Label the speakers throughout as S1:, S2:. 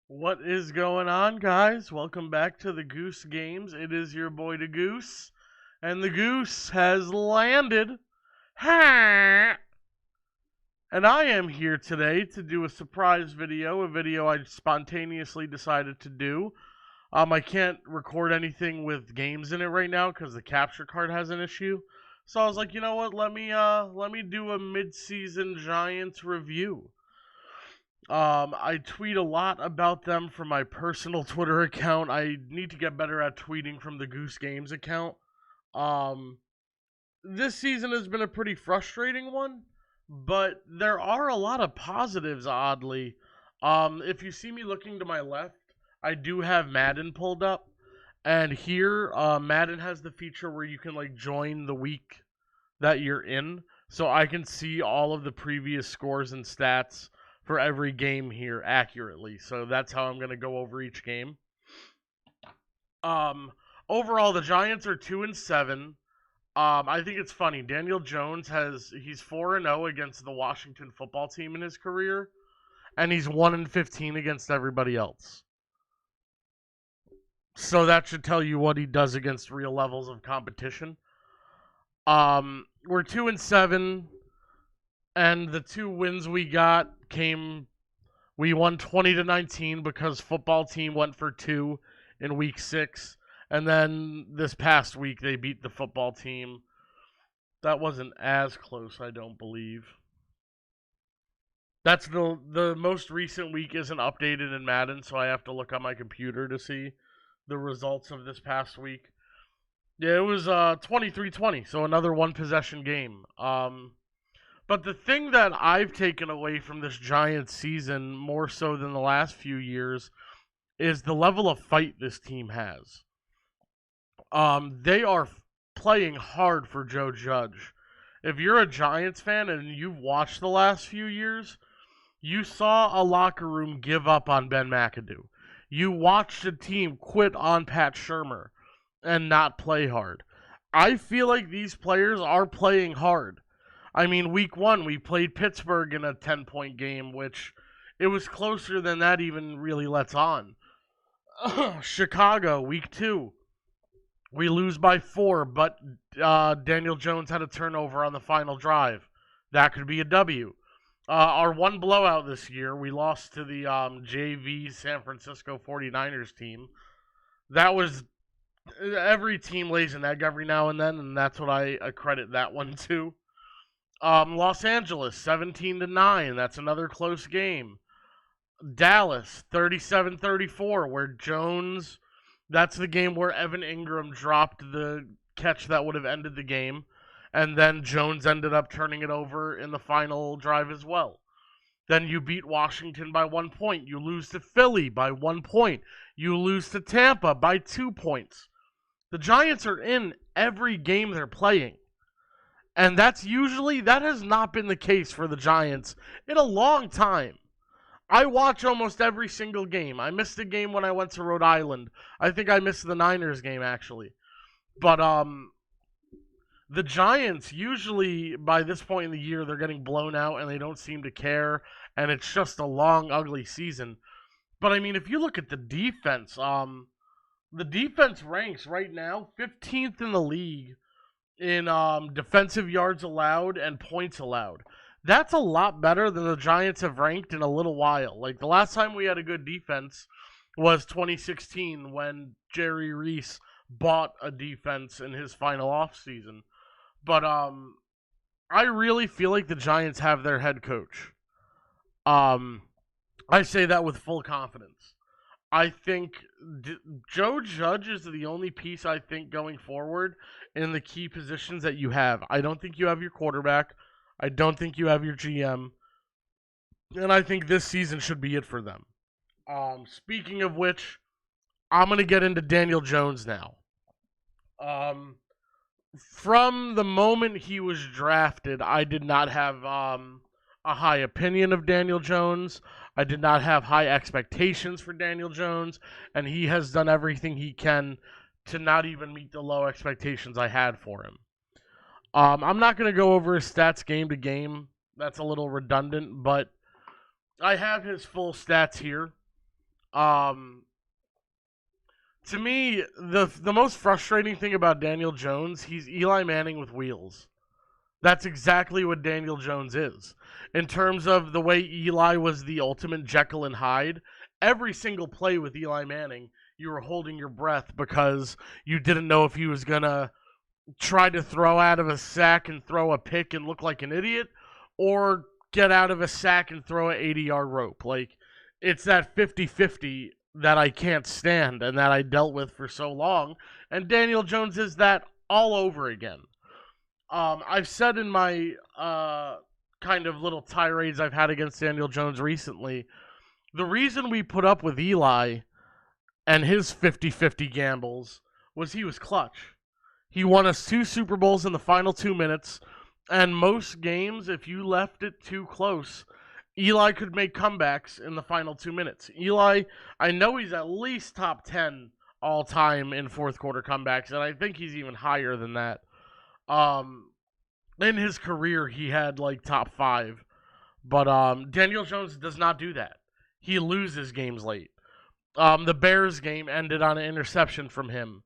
S1: What is going on, guys? Welcome back to the Goose Games. It is your boy, the Goose, and the Goose has landed. Ha! And I am here today to do a surprise video, a video I spontaneously decided to do. I can't record anything with games in it right now because the capture card has an issue. So I was like, you know what? Let me do a mid-season Giants review. I tweet a lot about them from my personal Twitter account. I need to get better at tweeting from the Goose Games account. Um, this season has been a pretty frustrating one, but there are a lot of positives, oddly. If you see me looking to my left, I do have Madden pulled up. And here, Madden has the feature where you can like join the week that you're in. So I can see all of the previous scores and stats for every game here accurately. So that's how I'm going to go over each game. Um, Overall, the Giants are 2-7. I think it's funny. Daniel Jones he's 4-0 against the Washington football team in his career, and he's 1-15 against everybody else. So that should tell you what he does against real levels of competition. We're 2-7. And the two wins we got we won 20-19 because football team went for 2 in week 6. And then this past week they beat the football team. That wasn't as close, I don't believe. That's the most recent week isn't updated in Madden, so I have to look on my computer to see the results of this past week. Yeah, it was 23-20, so another one possession game. But the thing that I've taken away from this Giants season, more so than the last few years, is the level of fight this team has. They are playing hard for Joe Judge. If you're a Giants fan and you've watched the last few years, you saw a locker room give up on Ben McAdoo. You watched a team quit on Pat Shurmur and not play hard. I feel like these players are playing hard. I mean, week 1, we played Pittsburgh in a 10-point game, which it was closer than that even really lets on. Chicago, week 2, we lose by 4, but Daniel Jones had a turnover on the final drive. That could be a W. Our one blowout this year, we lost to the JV San Francisco 49ers team. That was, every team lays an egg every now and then, and that's what I credit that one to. Los Angeles, 17-9. That's another close game. Dallas, 37-34, where Jones, that's the game where Evan Ingram dropped the catch that would have ended the game, and then Jones ended up turning it over in the final drive as well. Then you beat Washington by 1 point. You lose to Philly by 1 point. You lose to Tampa by 2 points. The Giants are in every game they're playing. And that has not been the case for the Giants in a long time. I watch almost every single game. I missed a game when I went to Rhode Island. I think I missed the Niners game, actually. But the Giants, usually by this point in the year, they're getting blown out and they don't seem to care. And it's just a long, ugly season. But, I mean, if you look at the defense ranks right now 15th in the league in defensive yards allowed and points allowed. That's a lot better than the Giants have ranked in a little while. Like, the last time we had a good defense was 2016 when Jerry Reese bought a defense in his final offseason. But I really feel like the Giants have their head coach. I say that with full confidence. I think Joe Judge is the only piece I think going forward in the key positions that you have. I don't think you have your quarterback. I don't think you have your GM. And I think this season should be it for them. Speaking of which, I'm going to get into Daniel Jones now. From the moment he was drafted, I did not have a high opinion of Daniel Jones. I did not have high expectations for Daniel Jones, and he has done everything he can to not even meet the low expectations I had for him. I'm not going to go over his stats game to game. That's a little redundant, but I have his full stats here. Um, to me, the most frustrating thing about Daniel Jones, he's Eli Manning with wheels. That's exactly what Daniel Jones is. In terms of the way Eli was the ultimate Jekyll and Hyde, every single play with Eli Manning, you were holding your breath because you didn't know if he was going to try to throw out of a sack and throw a pick and look like an idiot, or get out of a sack and throw an 80-yard rope. Like, it's that 50-50 that I can't stand and that I dealt with for so long. And Daniel Jones is that all over again. I've said in my kind of little tirades I've had against Daniel Jones recently, the reason we put up with Eli and his 50-50 gambles was he was clutch. He won us 2 Super Bowls in the final 2 minutes, and most games, if you left it too close, Eli could make comebacks in the final 2 minutes. Eli, I know he's at least top 10 all time in fourth quarter comebacks, and I think he's even higher than that. In his career, he had like top 5, but Daniel Jones does not do that. He loses games late. The Bears game ended on an interception from him.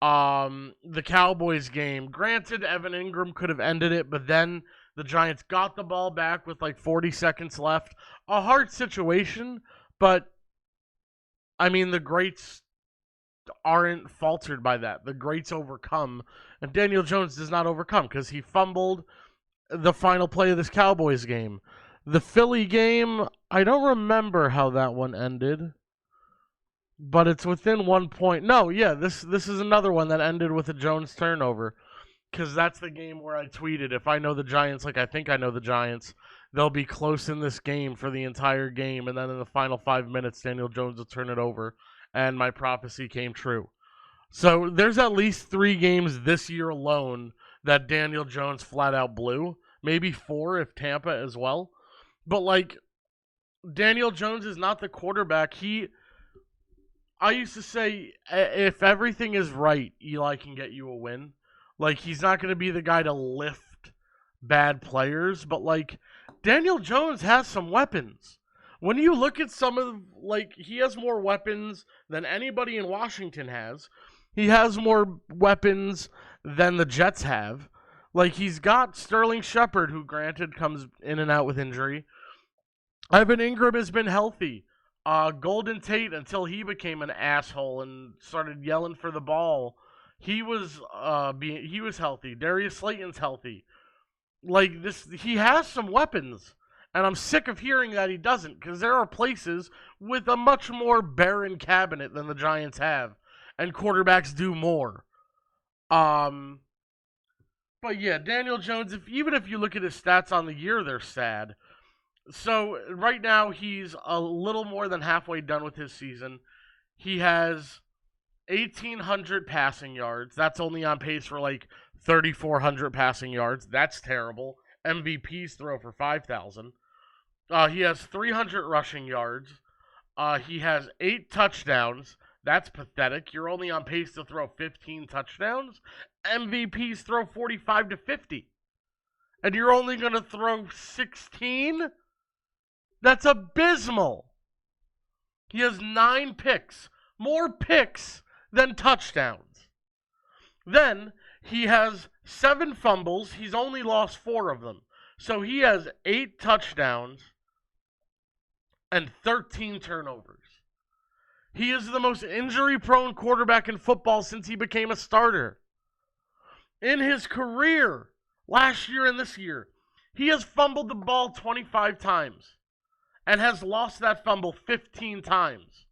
S1: The Cowboys game, granted, Evan Ingram could have ended it, but then the Giants got the ball back with like 40 seconds left. A hard situation, but I mean, the greats aren't faltered by that. The greats overcome, and Daniel Jones does not overcome because he fumbled the final play of this Cowboys game. The Philly game, I don't remember how that one ended, but it's within 1 point. No, yeah, this is another one that ended with a Jones turnover, because that's the game where I tweeted, if I know the Giants like I think I know the Giants, they'll be close in this game for the entire game, and then in the final 5 minutes, Daniel Jones will turn it over. And my prophecy came true. So there's at least 3 games this year alone that Daniel Jones flat out blew. Maybe 4 if Tampa as well. But like, Daniel Jones is not the quarterback. I used to say, if everything is right, Eli can get you a win. Like, he's not going to be the guy to lift bad players. But like, Daniel Jones has some weapons. When you look at some of, like, he has more weapons than anybody in Washington has. He has more weapons than the Jets have. Like, he's got Sterling Shepard, who granted comes in and out with injury. Evan Ingram has been healthy. Golden Tate, until he became an asshole and started yelling for the ball, he was healthy. Darius Slayton's healthy. Like, this, he has some weapons. And I'm sick of hearing that he doesn't, because there are places with a much more barren cabinet than the Giants have, and quarterbacks do more. But yeah, Daniel Jones, even if you look at his stats on the year, they're sad. So right now, he's a little more than halfway done with his season. He has 1,800 passing yards. That's only on pace for like 3,400 passing yards. That's terrible. MVPs throw for 5,000. He has 300 rushing yards. He has 8 touchdowns. That's pathetic. You're only on pace to throw 15 touchdowns. MVPs throw 45 to 50. And you're only going to throw 16? That's abysmal. He has 9 picks. More picks than touchdowns. Then he has 7 fumbles. He's only lost 4 of them. So he has 8 touchdowns and 13 turnovers. He is the most injury-prone quarterback in football since he became a starter. In his career, last year and this year, he has fumbled the ball 25 times and has lost that fumble 15 times.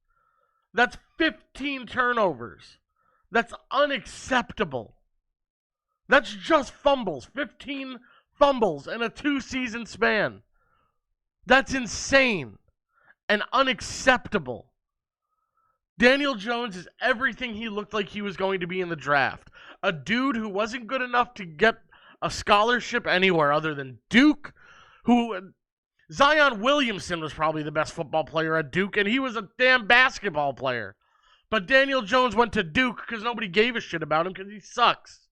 S1: That's 15 turnovers. That's unacceptable. That's just fumbles. 15 fumbles in a 2-season span. That's insane and unacceptable. Daniel Jones is everything he looked like he was going to be in the draft. A dude who wasn't good enough to get a scholarship anywhere other than Duke, Zion Williamson was probably the best football player at Duke, and he was a damn basketball player. But Daniel Jones went to Duke because nobody gave a shit about him because he sucks.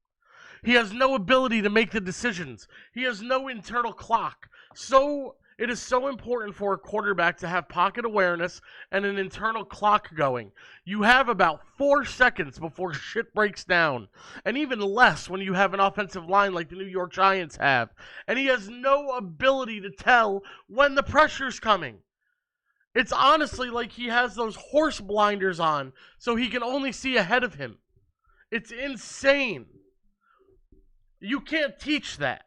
S1: He has no ability to make the decisions. He has no internal clock. So It is so important for a quarterback to have pocket awareness and an internal clock going. You have about 4 seconds before shit breaks down, and even less when you have an offensive line like the New York Giants have. And he has no ability to tell when the pressure's coming. It's honestly like he has those horse blinders on so he can only see ahead of him. It's insane. You can't teach that.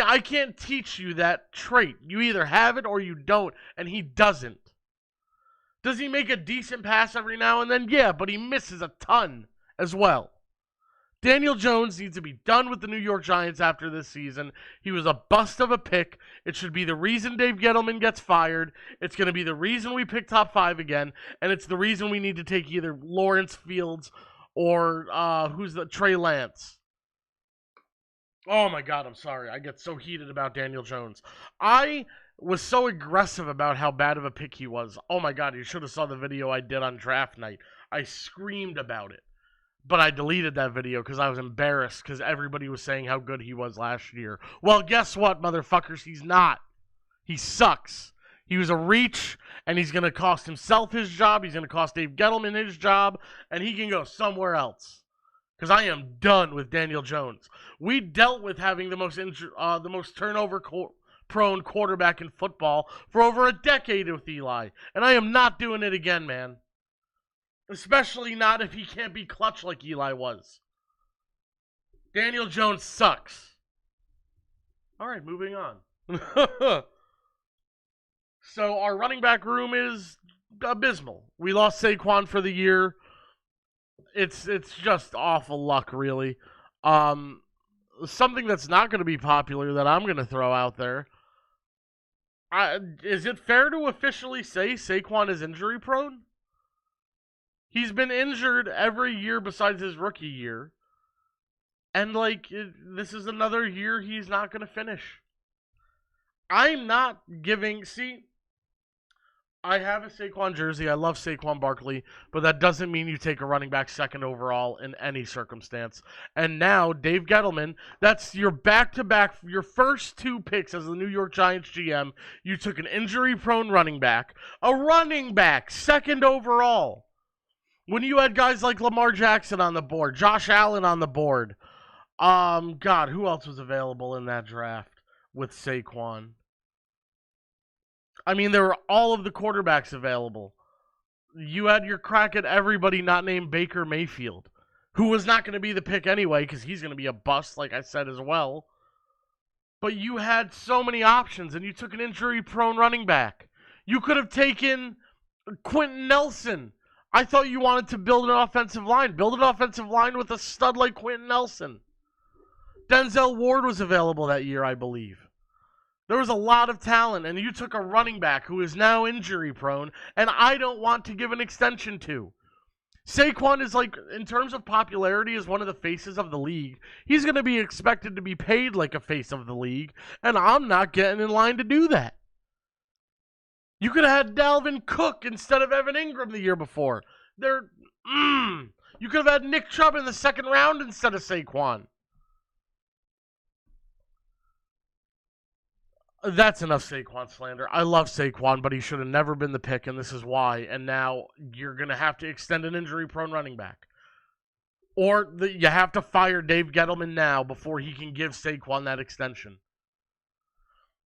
S1: I can't teach you that trait. You either have it or you don't, and he doesn't. Does he make a decent pass every now and then? Yeah, but he misses a ton as well. Daniel Jones needs to be done with the New York Giants after this season. He was a bust of a pick. It should be the reason Dave Gettleman gets fired. It's going to be the reason we pick top 5 again, and it's the reason we need to take either Lawrence Fields or Trey Lance. Oh my God, I'm sorry. I get so heated about Daniel Jones. I was so aggressive about how bad of a pick he was. Oh my God, you should have saw the video I did on draft night. I screamed about it. But I deleted that video because I was embarrassed because everybody was saying how good he was last year. Well, guess what, motherfuckers? He's not. He sucks. He was a reach, and he's going to cost himself his job. He's going to cost Dave Gettleman his job, and he can go somewhere else. Because I am done with Daniel Jones. We dealt with having the most turnover-prone quarterback in football for over a decade with Eli. And I am not doing it again, man. Especially not if he can't be clutch like Eli was. Daniel Jones sucks. All right, moving on. So our running back room is abysmal. We lost Saquon for the year. It's just awful luck, really. Something that's not going to be popular that I'm going to throw out there. Is it fair to officially say Saquon is injury prone? He's been injured every year besides his rookie year. And, this is another year he's not going to finish. I'm not giving... See, I have a Saquon jersey. I love Saquon Barkley, but that doesn't mean you take a running back second overall in any circumstance. And now, Dave Gettleman, that's your back-to-back, your first 2 picks as the New York Giants GM. You took an injury-prone running back, second overall. When you had guys like Lamar Jackson on the board, Josh Allen on the board. God, who else was available in that draft with Saquon? I mean, there were all of the quarterbacks available. You had your crack at everybody not named Baker Mayfield, who was not going to be the pick anyway because he's going to be a bust, like I said as well. But you had so many options, and you took an injury-prone running back. You could have taken Quentin Nelson. I thought you wanted to build an offensive line. Build an offensive line with a stud like Quentin Nelson. Denzel Ward was available that year, I believe. There was a lot of talent, and you took a running back who is now injury-prone, and I don't want to give an extension to. Saquon is, in terms of popularity, is one of the faces of the league. He's going to be expected to be paid like a face of the league, and I'm not getting in line to do that. You could have had Dalvin Cook instead of Evan Ingram the year before. You could have had Nick Chubb in the second round instead of Saquon. That's enough Saquon slander. I love Saquon, but he should have never been the pick, and this is why. And now you're going to have to extend an injury-prone running back. Or you have to fire Dave Gettleman now before he can give Saquon that extension.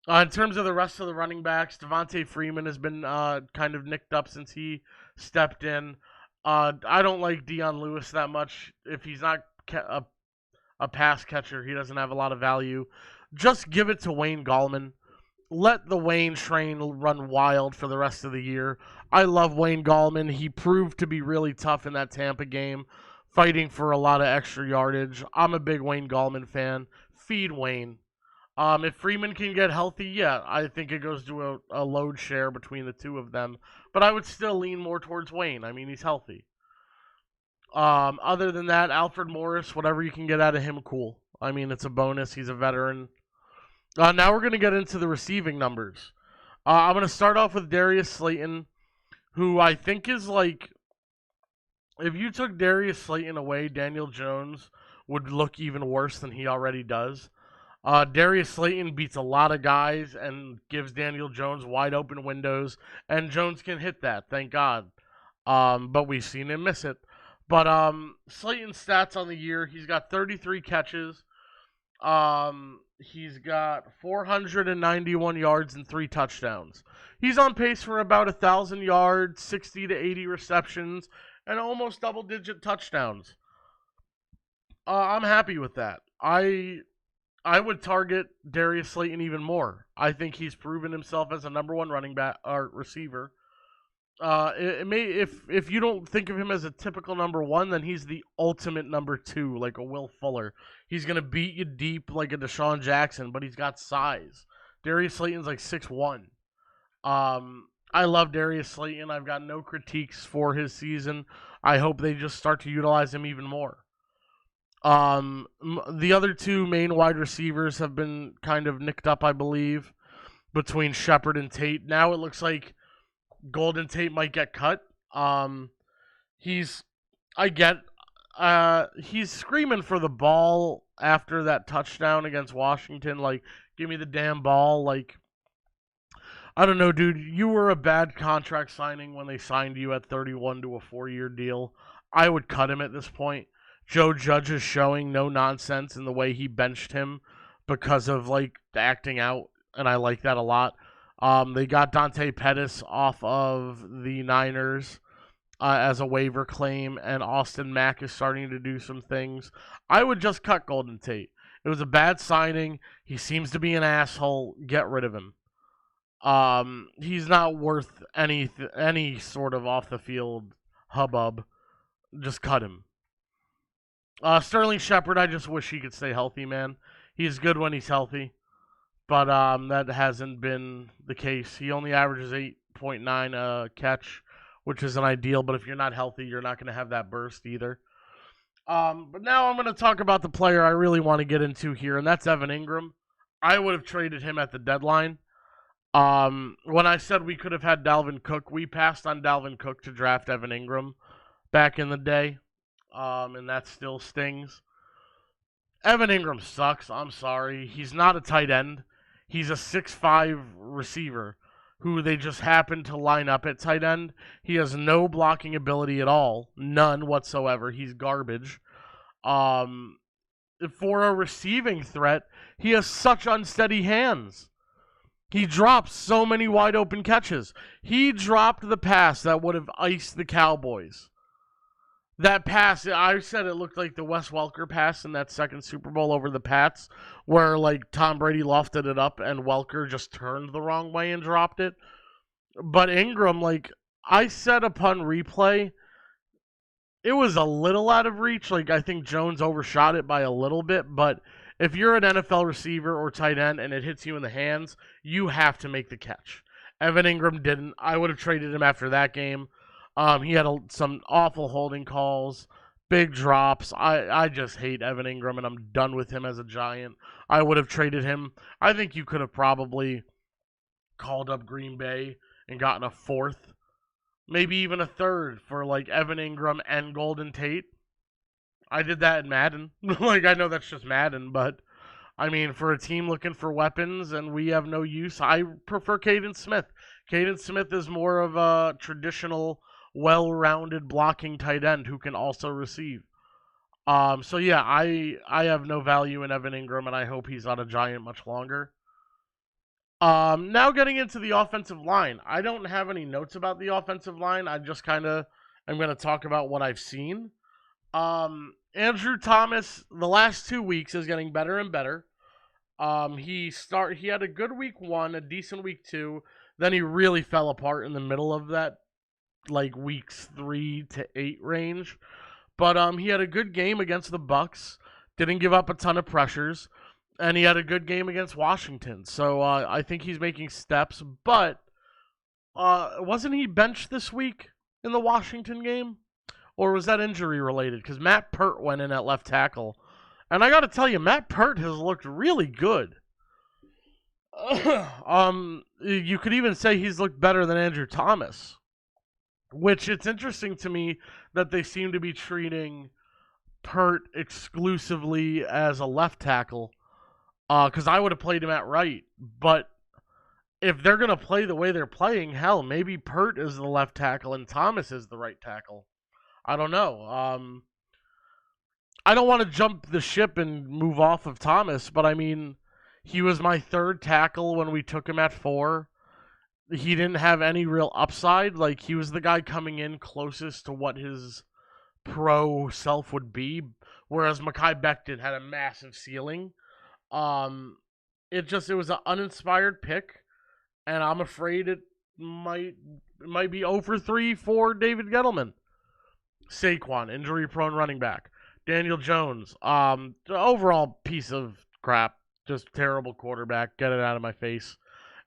S1: In terms of the rest of the running backs, Devontae Freeman has been kind of nicked up since he stepped in. I don't like Dion Lewis that much. If he's not a pass catcher, he doesn't have a lot of value. Just give it to Wayne Gallman. Let the Wayne train run wild for the rest of the year. I love Wayne Gallman. He proved to be really tough in that Tampa game, fighting for a lot of extra yardage. I'm a big Wayne Gallman fan. Feed Wayne. If Freeman can get healthy, yeah, I think it goes to a load share between the two of them. But I would still lean more towards Wayne. I mean, he's healthy. Other than that, Alfred Morris, whatever you can get out of him, cool. I mean, it's a bonus. He's a veteran. Now we're going to get into the receiving numbers. I'm going to start off with Darius Slayton, who I think is if you took Darius Slayton away, Daniel Jones would look even worse than he already does. Darius Slayton beats a lot of guys and gives Daniel Jones wide open windows, and Jones can hit that, thank God. But we've seen him miss it. But Slayton's stats on the year: he's got 33 catches, he's got 491 yards and 3 touchdowns. He's on pace for about 1,000 yards, 60 to 80 receptions, and almost double-digit touchdowns. I'm happy with that. I would target Darius Slayton even more. I think he's proven himself as a number one running back or receiver. It may if you don't think of him as a typical number one, then he's the ultimate number two, like a Will Fuller. He's gonna beat you deep like a Deshaun Jackson, but he's got size. Darius Slayton's like 6'1". I love Darius Slayton. I've got no critiques for his season. I hope they just start to utilize him even more. The other two main wide receivers have been kind of nicked up, I believe, between Shepard and Tate. Now it looks like Golden Tate might get cut. He's screaming for the ball after that touchdown against Washington. Like, give me the damn ball. Like, I don't know, dude. You were a bad contract signing when they signed you at 31 to a 4-year deal. I would cut him at this point. Joe Judge is showing no nonsense in the way he benched him because of, like, the acting out, and I like that a lot. They got Dante Pettis off of the Niners as a waiver claim, and Austin Mack is starting to do some things. I would just cut Golden Tate. It was a bad signing. He seems to be an asshole. Get rid of him. He's not worth any sort of off the field hubbub. Just cut him. Sterling Shepard, I just wish he could stay healthy, man. He's good when he's healthy, but that hasn't been the case. He only averages 8.9 catch, which isn't ideal, but if you're not healthy, you're not going to have that burst either. But now I'm going to talk about the player I really want to get into here, and that's Evan Ingram. I would have traded him at the deadline. When I said we could have had Dalvin Cook, we passed on Dalvin Cook to draft Evan Ingram back in the day. And that still stings. Evan Ingram sucks. I'm sorry. He's not a tight end. He's a 6'5" receiver who they just happen to line up at tight end. He has no blocking ability at all. None whatsoever. He's garbage. For a receiving threat, he has such unsteady hands. He drops so many wide open catches. He dropped the pass that would have iced the Cowboys. That pass, I said it looked like the Wes Welker pass in that second Super Bowl over the Pats, where like Tom Brady lofted it up and Welker just turned the wrong way and dropped it. But Ingram, like I said upon replay, it was a little out of reach. Like I think Jones overshot it by a little bit, but if you're an NFL receiver or tight end and it hits you in the hands, you have to make the catch. Evan Ingram didn't. I would have traded him after that game. He had some awful holding calls, big drops. I just hate Evan Ingram, and I'm done with him as a Giant. I would have traded him. I think you could have probably called up Green Bay and gotten a fourth, maybe even a third for like Evan Ingram and Golden Tate. I did that in Madden. Like I know that's just Madden, but I mean for a team looking for weapons and we have no use, I prefer Caden Smith. Caden Smith is more of a traditional well-rounded blocking tight end who can also receive. So yeah, I have no value in Evan Ingram, and I hope he's not a Giant much longer. Now getting into the offensive line. I don't have any notes about the offensive line. I just kind of am going to talk about what I've seen. Andrew Thomas, the last 2 weeks, is getting better and better. He had a good week 1, a decent week 2, then he really fell apart in the middle of that, like weeks 3 to 8 range. But he had a good game against the Bucks, didn't give up a ton of pressures, and he had a good game against Washington. So I think he's making steps. But wasn't he benched this week in the Washington game? Or was that injury related? Because Matt Pert went in at left tackle. And I got to tell you, Matt Pert has looked really good. You could even say he's looked better than Andrew Thomas. Which it's interesting to me that they seem to be treating Pert exclusively as a left tackle. because I would have played him at right. But if they're going to play the way they're playing, hell, maybe Pert is the left tackle and Thomas is the right tackle. I don't know. I don't want to jump the ship and move off of Thomas, but I mean, he was my third tackle when we took him at 4. He didn't have any real upside. Like, he was the guy coming in closest to what his pro self would be, whereas Mekhi Becton had a massive ceiling. Um, it was an uninspired pick, and I'm afraid it might be 0 for 3 for David Gettleman. Saquon, injury prone running back. Daniel Jones, overall piece of crap, just terrible quarterback. Get it out of my face.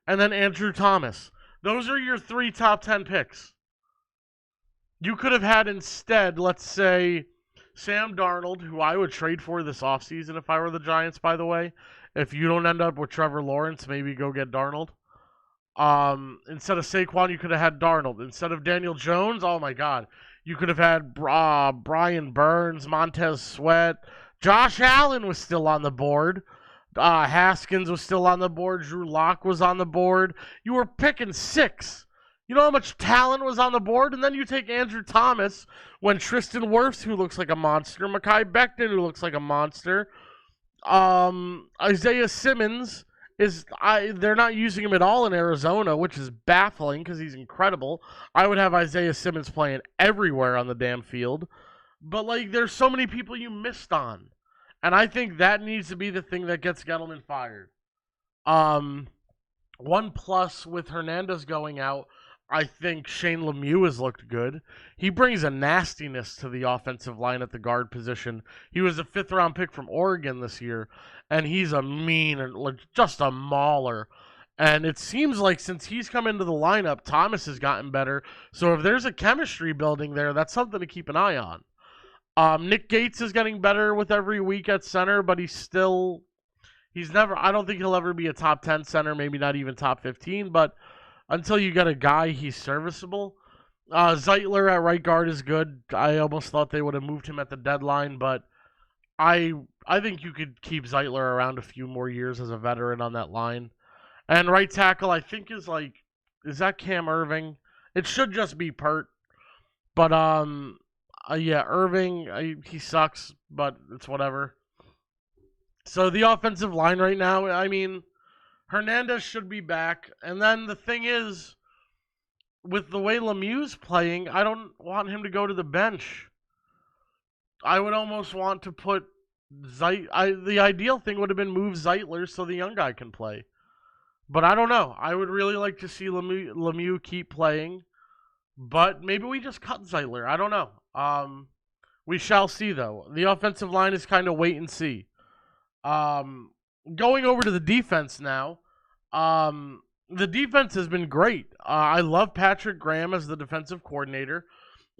S1: And then Andrew Thomas. Those are your 3 top 10 picks. You could have had instead, let's say, Sam Darnold, who I would trade for this offseason if I were the Giants, by the way. If you don't end up with Trevor Lawrence, maybe go get Darnold. Instead of Saquon, you could have had Darnold. Instead of Daniel Jones, oh my God, you could have had Brian Burns, Montez Sweat. Josh Allen was still on the board. Haskins was still on the board. Drew Lock was on the board. You were picking 6. You know how much talent was on the board? And then you take Andrew Thomas when Tristan Wirfs, who looks like a monster, Mekhi Becton, who looks like a monster, Isaiah Simmons they're not using him at all in Arizona, which is baffling because he's incredible. I would have Isaiah Simmons playing everywhere on the damn field. But, like, there's so many people you missed on. And I think that needs to be the thing that gets Gettleman fired. One plus with Hernandez going out, I think Shane Lemieux has looked good. He brings a nastiness to the offensive line at the guard position. He was a 5th-round pick from Oregon this year, and he's a mean and just a mauler. And it seems like since he's come into the lineup, Thomas has gotten better. So if there's a chemistry building there, that's something to keep an eye on. Nick Gates is getting better with every week at center, but he's never, I don't think he'll ever be a top 10 center, maybe not even top 15, but until you get a guy, he's serviceable. Zeitler at right guard is good. I almost thought they would have moved him at the deadline, but I think you could keep Zeitler around a few more years as a veteran on that line. And right tackle, I think is that Cam Irving? It should just be Pert. But, yeah, Irving, he sucks, but it's whatever. So the offensive line right now, I mean, Hernandez should be back. And then the thing is, with the way Lemieux's playing, I don't want him to go to the bench. I would almost want to put the ideal thing would have been move Zeitler so the young guy can play. But I don't know. I would really like to see Lemieux keep playing. But maybe we just cut Zeitler. I don't know. We shall see, though. The offensive line is kind of wait and see. Going over to the defense now. The defense has been great. I love Patrick Graham as the defensive coordinator.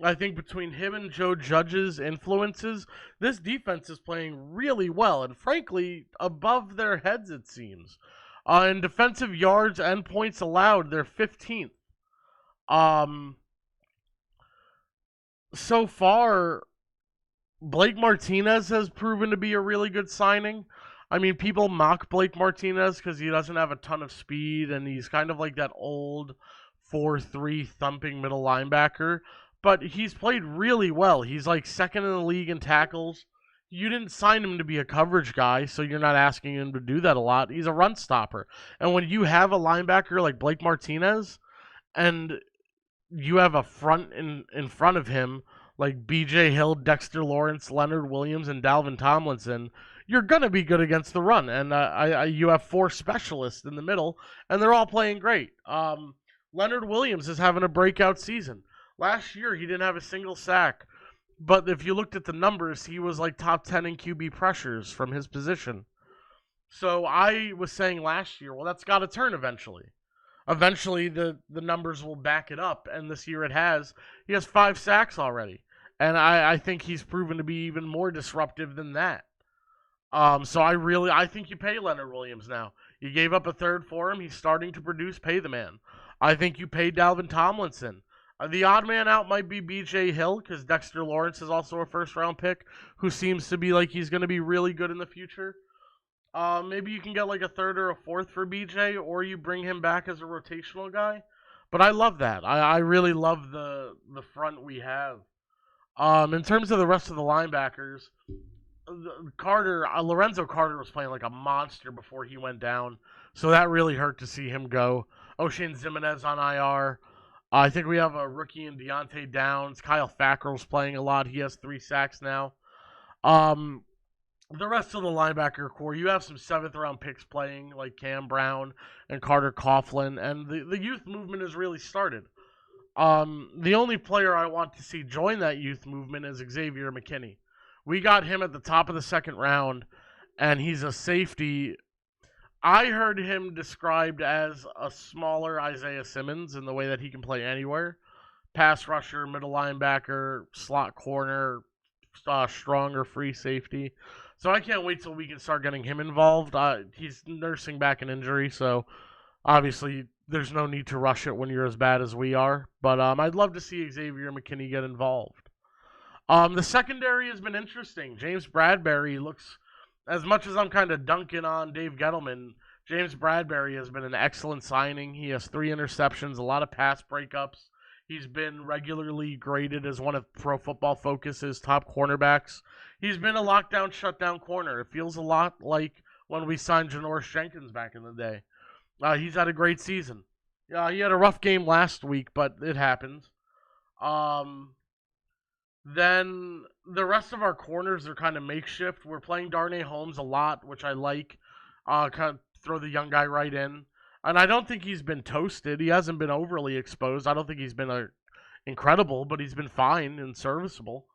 S1: I think between him and Joe Judge's influences, this defense is playing really well and, frankly, above their heads, it seems. In defensive yards and points allowed, they're 15th. So far, Blake Martinez has proven to be a really good signing. I mean, people mock Blake Martinez because he doesn't have a ton of speed, and he's kind of like that old 4-3 thumping middle linebacker. But he's played really well. He's like second in the league in tackles. You didn't sign him to be a coverage guy, so you're not asking him to do that a lot. He's a run stopper. And when you have a linebacker like Blake Martinez, and you have a front in front of him like B.J. Hill, Dexter Lawrence, Leonard Williams, and Dalvin Tomlinson, you're going to be good against the run. And you have 4 specialists in the middle, and they're all playing great. Leonard Williams is having a breakout season. Last year, he didn't have a single sack. But if you looked at the numbers, he was like top 10 in QB pressures from his position. So I was saying last year, well, that's got to turn eventually. Eventually, the numbers will back it up, and this year it has. He has 5 sacks already, and I think he's proven to be even more disruptive than that. So I think you pay Leonard Williams now. You gave up a third for him. He's starting to produce. Pay the man. I think you pay Dalvin Tomlinson. The odd man out might be B.J. Hill, because Dexter Lawrence is also a first-round pick who seems to be like he's going to be really good in the future. Maybe you can get like a third or a fourth for BJ, or you bring him back as a rotational guy. But I love that. I really love the front we have. In terms of the rest of the linebackers, Lorenzo Carter was playing like a monster before he went down, so that really hurt to see him go. O'Shane Zimenez on IR. I think we have a rookie in Deontay Downs. Kyle Fackrell's playing a lot. He has 3 sacks now. Um, the rest of the linebacker core, you have some seventh round picks playing, like Cam Brown and Carter Coughlin, and the youth movement has really started. The only player I want to see join that youth movement is Xavier McKinney. We got him at the top of the second round, and he's a safety. I heard him described as a smaller Isaiah Simmons in the way that he can play anywhere. Pass rusher, middle linebacker, slot corner, stronger free safety. So I can't wait till we can start getting him involved. He's nursing back an injury, so obviously there's no need to rush it when you're as bad as we are. But I'd love to see Xavier McKinney get involved. The secondary has been interesting. James Bradbury looks, as much as I'm kind of dunking on Dave Gettleman, James Bradbury has been an excellent signing. He has 3 interceptions, a lot of pass breakups. He's been regularly graded as one of Pro Football Focus's top cornerbacks. He's been a lockdown, shutdown corner. It feels a lot like when we signed Janoris Jenkins back in the day. He's had a great season. He had a rough game last week, but it happens. Then the rest of our corners are kind of makeshift. We're playing Darnay Holmes a lot, which I like. Kind of throw the young guy right in. And I don't think he's been toasted. He hasn't been overly exposed. I don't think he's been incredible, but he's been fine and serviceable.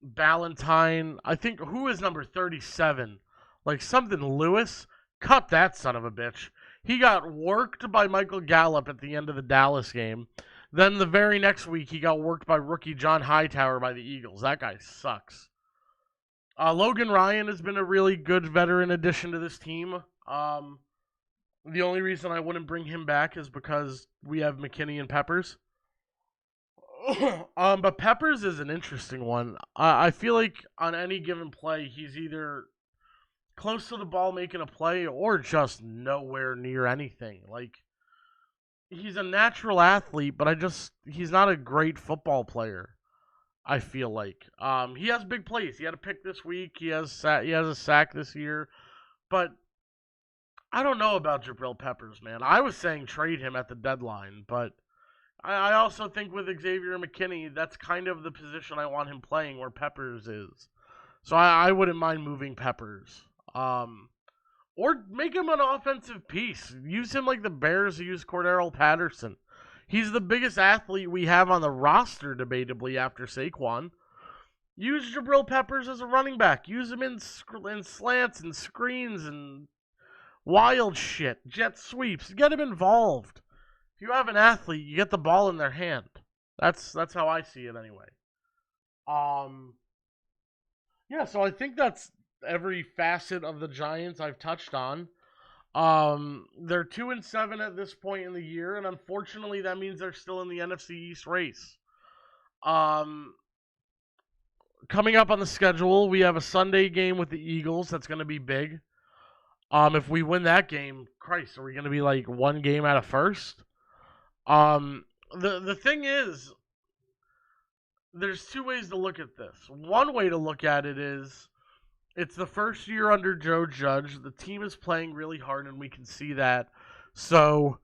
S1: Ballantyne, I think, who is number 37? Like something Lewis? Cut that son of a bitch. He got worked by Michael Gallup at the end of the Dallas game. Then the very next week, he got worked by rookie John Hightower by the Eagles. That guy sucks. Logan Ryan has been a really good veteran addition to this team. The only reason I wouldn't bring him back is because we have McKinney and Peppers. But Peppers is an interesting one. I feel like on any given play, he's either close to the ball making a play or just nowhere near anything. Like, he's a natural athlete, but he's not a great football player. I feel like he has big plays. He had a pick this week. He has a sack this year, but I don't know about Jabril Peppers, man. I was saying trade him at the deadline, but I also think with Xavier McKinney, that's kind of the position I want him playing where Peppers is. So I wouldn't mind moving Peppers. Or make him an offensive piece. Use him like the Bears use Cordero Patterson. He's the biggest athlete we have on the roster, debatably, after Saquon. Use Jabril Peppers as a running back. Use him in slants and screens and wild shit. Jet sweeps. Get him involved. If you have an athlete, you get the ball in their hand. That's how I see it anyway. Yeah, so I think that's every facet of the Giants I've touched on. They're 2-7 at this point in the year, and unfortunately, that means they're still in the NFC East race. Coming up on the schedule, we have a Sunday game with the Eagles. That's going to be big. If we win that game, Christ, are we going to be like one game out of first? The thing is, there's 2 ways to look at this. One way to look at it is, it's the first year under Joe Judge. The team is playing really hard, and we can see that. So,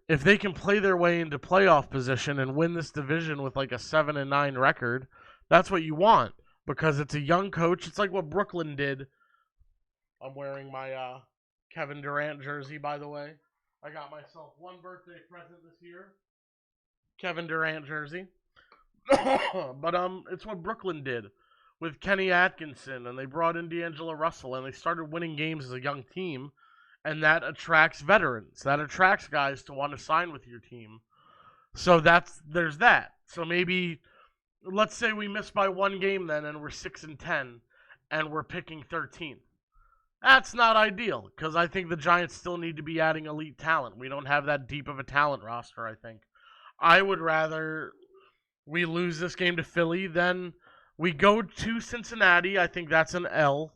S1: if they can play their way into playoff position and win this division with like a 7-9 record, that's what you want, because it's a young coach. It's like what Brooklyn did. I'm wearing my Kevin Durant jersey, by the way. I got myself one birthday present this year. Kevin Durant jersey. But it's what Brooklyn did with Kenny Atkinson, and they brought in D'Angelo Russell, and they started winning games as a young team, and that attracts veterans. That attracts guys to want to sign with your team. So there's that. So maybe, let's say we miss by 1 game then, and we're 6-10, and we're picking 13th. That's not ideal, because I think the Giants still need to be adding elite talent. We don't have that deep of a talent roster, I think. I would rather we lose this game to Philly than We go to Cincinnati. I think that's an L.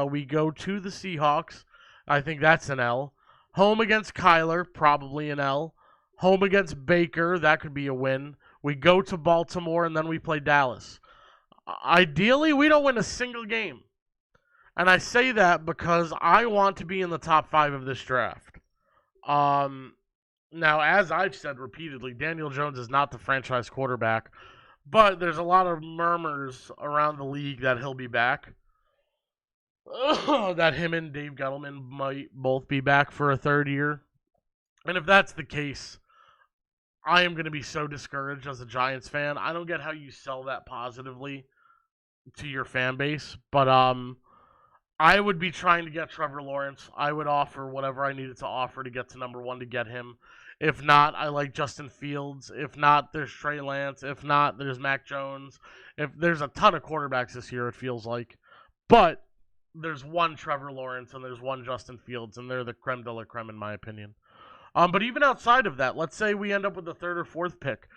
S1: We go to the Seahawks. I think that's an L. Home against Kyler, probably an L. Home against Baker, that could be a win. We go to Baltimore, and then we play Dallas. Ideally, we don't win a single game. And I say that because I want to be in the top 5 of this draft. Now, as I've said repeatedly, Daniel Jones is not the franchise quarterback. But there's a lot of murmurs around the league that he'll be back. That him and Dave Gettleman might both be back for a third year. And if that's the case, I am going to be so discouraged as a Giants fan. I don't get how you sell that positively to your fan base. But I would be trying to get Trevor Lawrence. I would offer whatever I needed to offer to get to number 1 to get him. If not, I like Justin Fields. If not, there's Trey Lance. If not, there's Mac Jones. If there's a ton of quarterbacks this year, it feels like. But there's one Trevor Lawrence and there's one Justin Fields, and they're the creme de la creme in my opinion. But even outside of that, let's say we end up with the 3rd or 4th pick.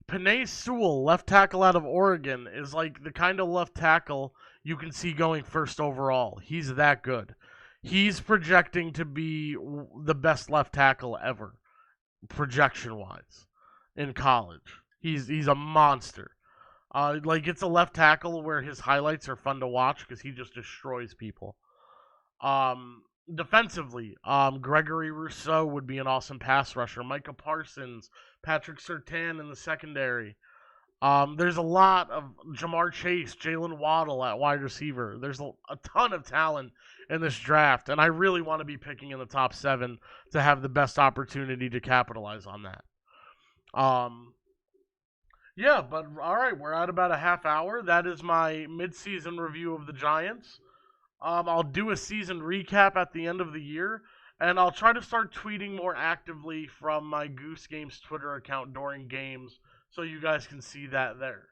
S1: Penei Sewell, left tackle out of Oregon, is like the kind of left tackle you can see going 1st overall. He's that good. He's projecting to be the best left tackle ever, projection-wise, in college. He's a monster. It's a left tackle where his highlights are fun to watch because he just destroys people. Defensively, Gregory Rousseau would be an awesome pass rusher. Micah Parsons, Patrick Surtain in the secondary. There's a lot of Jamar Chase, Jalen Waddle at wide receiver. There's a ton of talent in this draft, and I really want to be picking in the top 7 to have the best opportunity to capitalize on that. Yeah, but all right, we're at about a half hour. That is my mid-season review of the Giants. I'll do a season recap at the end of the year, and I'll try to start tweeting more actively from my Goose Games Twitter account during games, so you guys can see that there.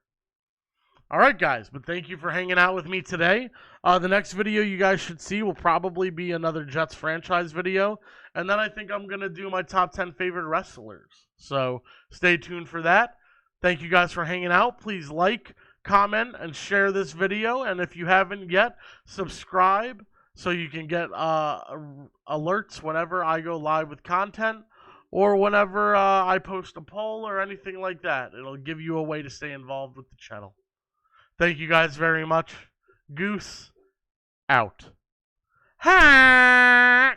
S1: All right, guys, but thank you for hanging out with me today. The next video you guys should see will probably be another Jets franchise video, and then I think I'm going to do my top 10 favorite wrestlers. So stay tuned for that. Thank you guys for hanging out. Please like, comment, and share this video, and if you haven't yet, subscribe so you can get alerts whenever I go live with content, or whenever I post a poll or anything like that. It'll give you a way to stay involved with the channel. Thank you guys very much. Goose, out. Ha!